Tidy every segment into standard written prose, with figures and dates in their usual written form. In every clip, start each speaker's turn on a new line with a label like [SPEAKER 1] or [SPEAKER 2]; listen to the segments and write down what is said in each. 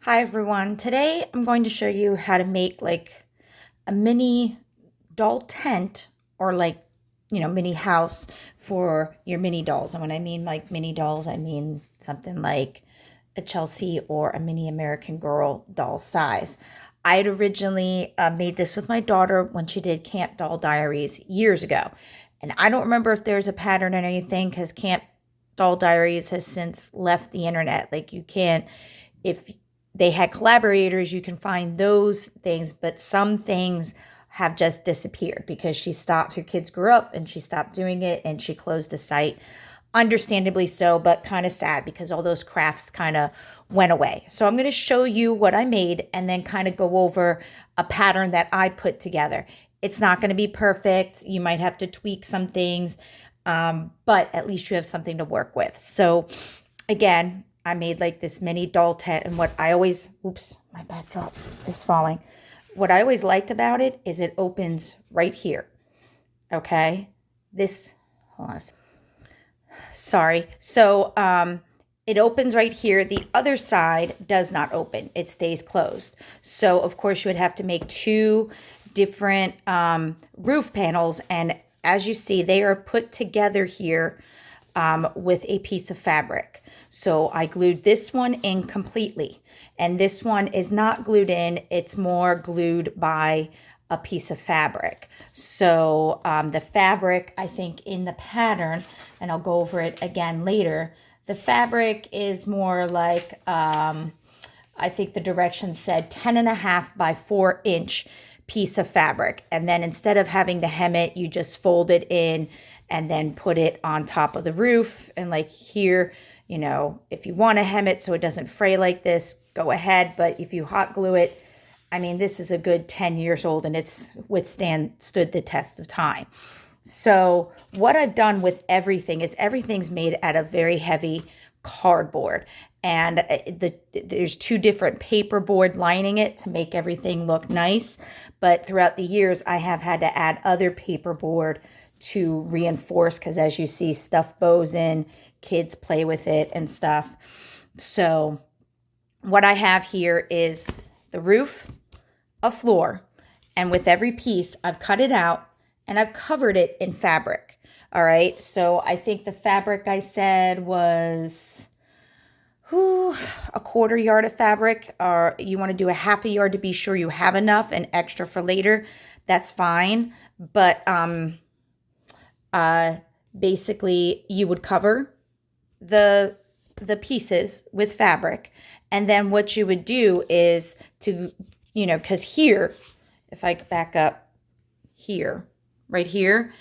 [SPEAKER 1] Hi everyone. Today I'm going to show you how to make like a mini doll tent or mini house for your mini dolls. And when I mean like mini dolls, I mean something like a Chelsea or a mini American Girl doll size. I had originally made this with my daughter when she did Camp Doll Diaries years ago. And I don't remember if there's a pattern or anything because Camp Doll Diaries has since left the internet. Like you can't, if they had collaborators, you can find those things, but some things have just disappeared because she stopped, her kids grew up and she stopped doing it and she closed the site. Understandably so, but kind of sad because all those crafts kind of went away. So I'm going to show you what I made and then kind of go over a pattern that I put together. It's not going to be perfect. You might have to tweak some things, but at least you have something to work with. So again, I made like this mini doll tent, and what I always, oops, my backdrop is falling. What I always liked about it is it opens right here. Okay. Hold on a second. Sorry. So, it opens right here. The other side does not open. It stays closed. So, of course, you would have to make two different roof panels. And as you see, they are put together here with a piece of fabric. So I glued this one in completely. And this one is not glued in. It's more glued by a piece of fabric. So the fabric, I think in the pattern, and I'll go over it again later, the fabric is more like, I think the directions said 10.5 by 4 inch piece of fabric. And then instead of having to hem it, you just fold it in and then put it on top of the roof. And like here, you know, if you want to hem it so it doesn't fray like this, go ahead. But if you hot glue it, I mean, this is a good 10 years old and it's stood the test of time. So what I've done with everything is everything's made out of very heavy cardboard. And there's two different paperboard lining it to make everything look nice. But throughout the years, I have had to add other paperboard to reinforce because as you see, stuff bows in, kids play with it and stuff. So what I have here is the roof, a floor, and with every piece, I've cut it out and I've covered it in fabric. All right. So I think the fabric I said was a 1/4 yard of fabric, or you want to do a 1/2 yard to be sure you have enough and extra for later. That's fine. But basically you would cover the pieces with fabric, and then what you would do is to, you know, because here, if I back up here, right here,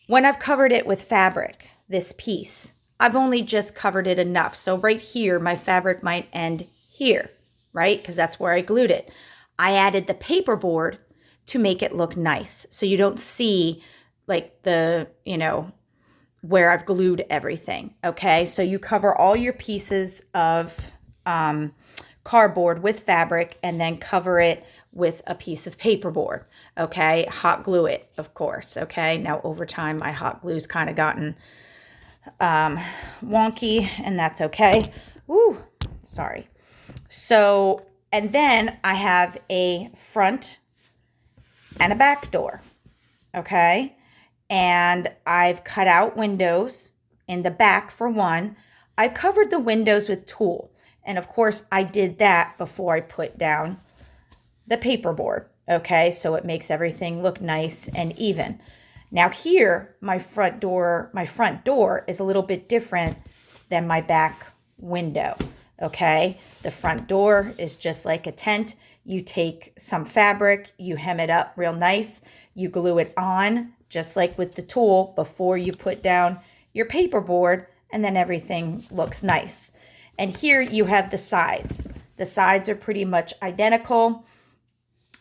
[SPEAKER 1] when I've covered it with fabric, this piece, I've only just covered it enough. So right here, my fabric might end here, right? Because that's where I glued it. I added the paperboard to make it look nice. So you don't see like the, you know, where I've glued everything. Okay. So you cover all your pieces of cardboard with fabric and then cover it with a piece of paperboard. Okay. Hot glue it, of course. Okay. Now over time, my hot glue's kind of gotten wonky, and that's okay. Ooh, sorry. So, and then I have a front and a back door. Okay. And I've cut out windows in the back for one. I covered the windows with tulle. And of course, I did that before I put down the paperboard. Okay, so it makes everything look nice and even. Now here, my front door is a little bit different than my back window. Okay, the front door is just like a tent. You take some fabric, you hem it up real nice, you glue it on, just like with the tulle, before you put down your paperboard, and then everything looks nice. And here you have the sides. The sides are pretty much identical.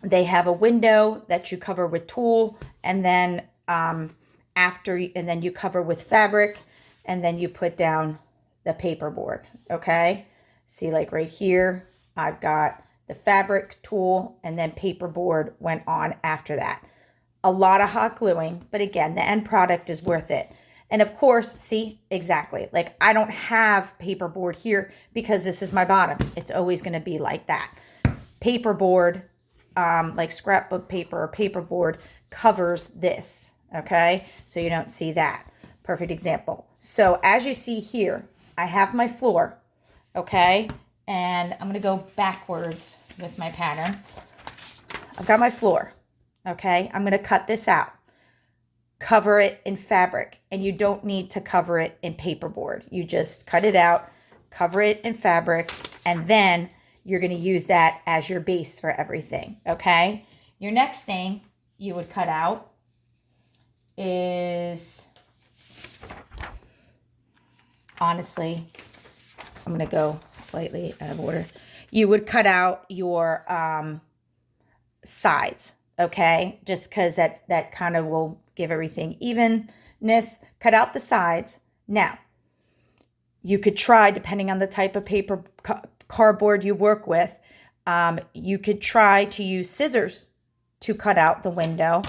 [SPEAKER 1] They have a window that you cover with tulle, and then you cover with fabric, and then you put down the paperboard. Okay, see, like right here, I've got the fabric, tulle, and then paperboard went on after that. A lot of hot gluing, but again, the end product is worth it. And of course, see, exactly, like I don't have paperboard here because this is my bottom. It's always going to be like that. Paperboard, like scrapbook paper or paperboard, covers this, okay? So you don't see that. Perfect example. So as you see here, I have my floor, okay? And I'm going to go backwards with my pattern. I've got my floor, okay? I'm going to cut this out. Cover it in fabric, and you don't need to cover it in paperboard. You just cut it out, cover it in fabric, and then you're going to use that as your base for everything, okay? Your next thing you would cut out is, honestly, I'm going to go slightly out of order. You would cut out your sides, okay? Just because that kind of will give everything evenness. Cut out the sides. Now, you could try, depending on the type of paper cardboard you work with, you could try to use scissors to cut out the window,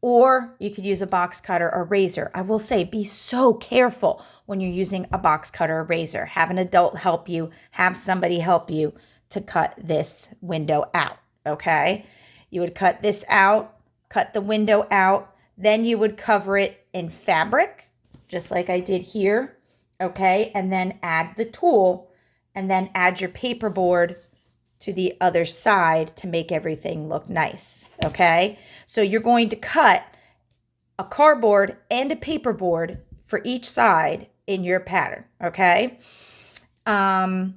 [SPEAKER 1] or you could use a box cutter or razor. I will say, be so careful when you're using a box cutter or razor. Have an adult help you, have somebody help you to cut this window out, okay? You would cut this out, cut the window out, then you would cover it in fabric, just like I did here, okay? And then add the tool, and then add your paperboard to the other side to make everything look nice, okay? So you're going to cut a cardboard and a paperboard for each side in your pattern, okay? And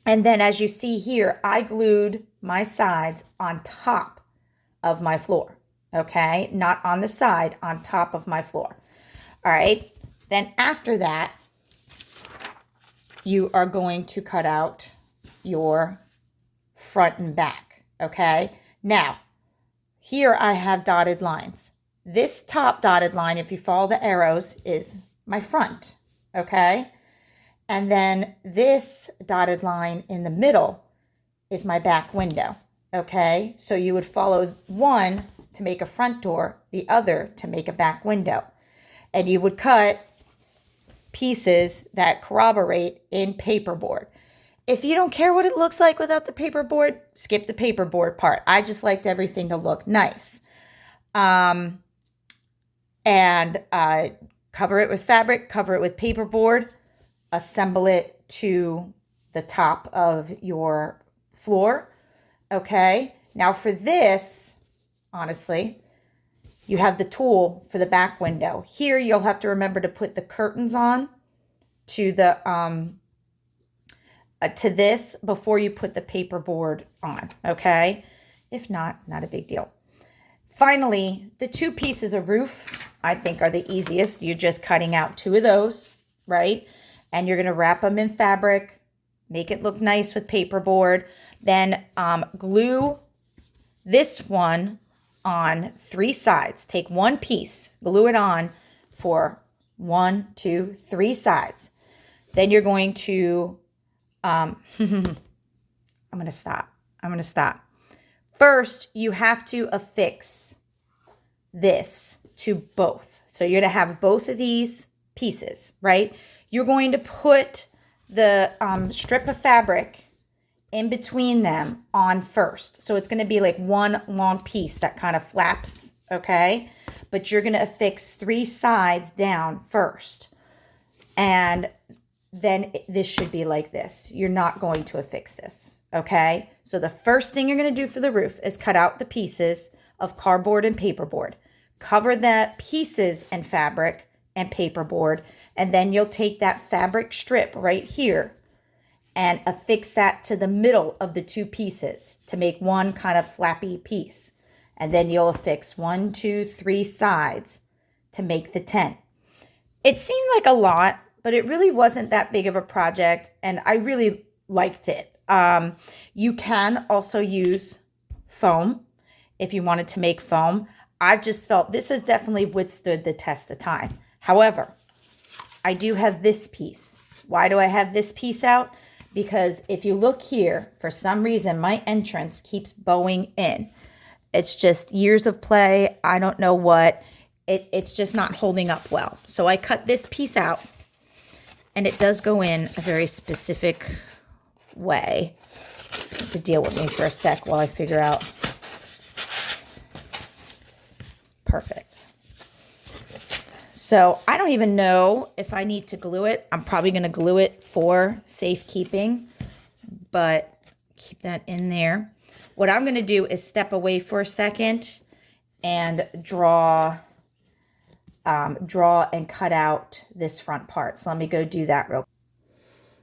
[SPEAKER 1] then as you see here, I glued my sides on top of my floor, okay? Not on the side, on top of my floor. All right, then after that, you are going to cut out your front and back, okay? Now, here I have dotted lines. This top dotted line, if you follow the arrows, is my front, okay? And then this dotted line in the middle is my back window, okay? So you would follow one to make a front door, the other to make a back window. And you would cut pieces that corroborate in paperboard. If you don't care what it looks like without the paperboard, skip the paperboard part. I just liked everything to look nice. And cover it with fabric, cover it with paperboard, assemble it to the top of your floor. Okay, now for this, honestly, you have the tool for the back window. Here you'll have to remember to put the curtains on to the to this before you put the paperboard on, okay? If not, not a big deal. Finally, the two pieces of roof, I think, are the easiest. You're just cutting out two of those, right? And you're gonna wrap them in fabric, make it look nice with paperboard, then glue this one on three sides. Take one piece, glue it on for 1, 2, 3 sides. Then you're going to, I'm going to stop. First, you have to affix this to both. So you're going to have both of these pieces, right? You're going to put the strip of fabric in between them on first. So it's going to be like one long piece that kind of flaps, okay? But you're going to affix 3 sides down first. And then this should be like this. You're not going to affix this, okay? So the first thing you're going to do for the roof is cut out the pieces of cardboard and paperboard. Cover the pieces in fabric and paperboard, and then you'll take that fabric strip right here and affix that to the middle of the two pieces to make one kind of flappy piece. And then you'll affix 1, 2, 3 sides to make the tent. It seems like a lot, but it really wasn't that big of a project, and I really liked it. You can also use foam if you wanted to make foam. I've just felt this has definitely withstood the test of time. However, I do have this piece. Why do I have this piece out? Because if you look here, for some reason, my entrance keeps bowing in. It's just years of play. I don't know what. it's just not holding up well. So I cut this piece out, and it does go in a very specific way. To deal with me for a sec while I figure out. Perfect. So I don't even know if I need to glue it. I'm probably going to glue it for safekeeping, but keep that in there. What I'm going to do is step away for a second and draw and cut out this front part. So let me go do that real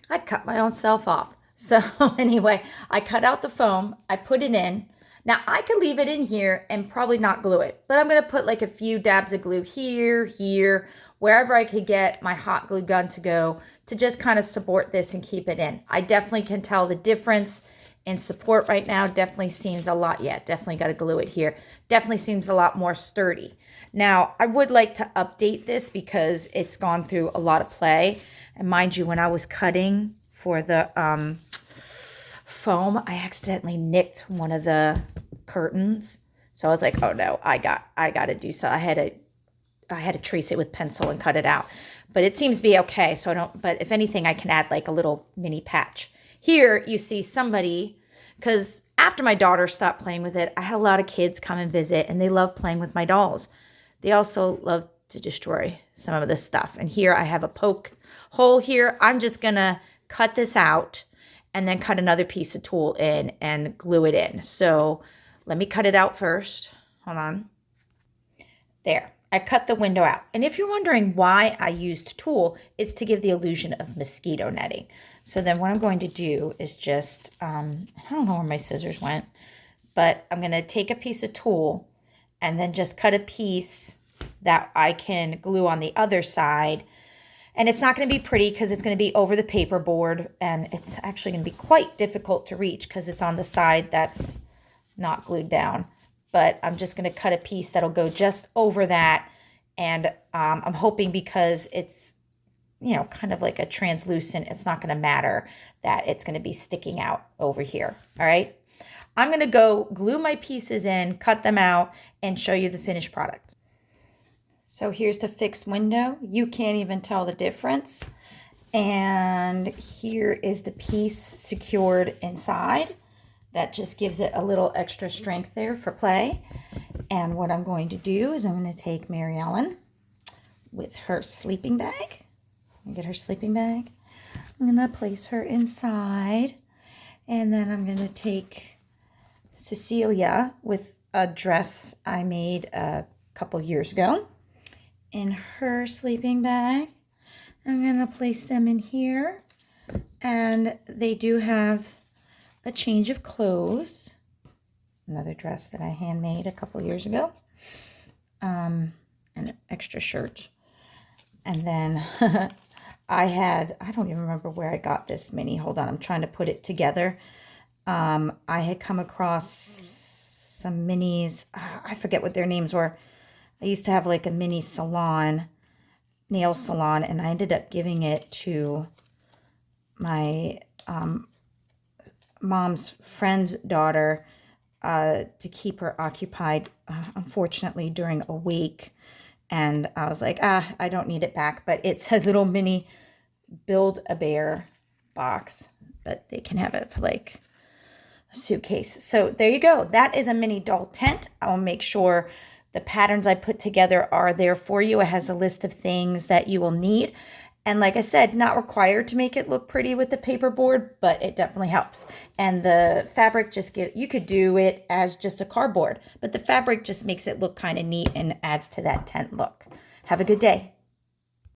[SPEAKER 1] quick. I cut my own self off. So anyway, I cut out the foam, I put it in. Now I could leave it in here and probably not glue it, but I'm gonna put like a few dabs of glue here, wherever I could get my hot glue gun to go to just kind of support this and keep it in. I definitely can tell the difference in support right now. Definitely seems a lot, definitely gotta glue it here. Definitely seems a lot more sturdy. Now I would like to update this because it's gone through a lot of play. And mind you, when I was cutting for the foam, I accidentally nicked one of the curtains. So I was like, oh no, I got to do so. I had to trace it with pencil and cut it out. But it seems to be okay. So but if anything, I can add like a little mini patch. Here you see somebody, because after my daughter stopped playing with it, I had a lot of kids come and visit, and they love playing with my dolls. They also love to destroy some of this stuff. And here I have a poke hole here. I'm just gonna cut this out and then cut another piece of tulle in and glue it in. So let me cut it out first. Hold on. There, I cut the window out. And if you're wondering why I used tulle, it's to give the illusion of mosquito netting. So then what I'm going to do is just, I don't know where my scissors went, but I'm gonna take a piece of tulle and then just cut a piece that I can glue on the other side. And it's not going to be pretty because it's going to be over the paperboard, and it's actually going to be quite difficult to reach because it's on the side that's not glued down. But I'm just going to cut a piece that'll go just over that, and I'm hoping because it's, you know, kind of like a translucent, it's not going to matter that it's going to be sticking out over here. All right. I'm going to go glue my pieces in, cut them out, and show you the finished product. So here's the fixed window. You can't even tell the difference. And here is the piece secured inside. That just gives it a little extra strength there for play. And what I'm going to do is I'm going to take Mary Ellen with her sleeping bag. Get her sleeping bag. I'm going to place her inside. And then I'm going to take Cecilia with a dress I made a couple years ago in her sleeping bag. I'm going to place them in here, and they do have a change of clothes. Another dress that I handmade a couple years ago, and an extra shirt. And then I don't even remember where I got this mini. Hold on, I'm trying to put it together. I had come across some minis. I forget what their names were. I used to have like a mini salon, nail salon, and I ended up giving it to my mom's friend's daughter to keep her occupied, unfortunately, during a week. And I was like, I don't need it back. But it's a little mini Build-A-Bear box, but they can have it for like a suitcase. So there you go. That is a mini doll tent. I'll make sure the patterns I put together are there for you. It has a list of things that you will need. And like I said, not required to make it look pretty with the paperboard, but it definitely helps. And the fabric you could do it as just a cardboard, but the fabric just makes it look kind of neat and adds to that tent look. Have a good day.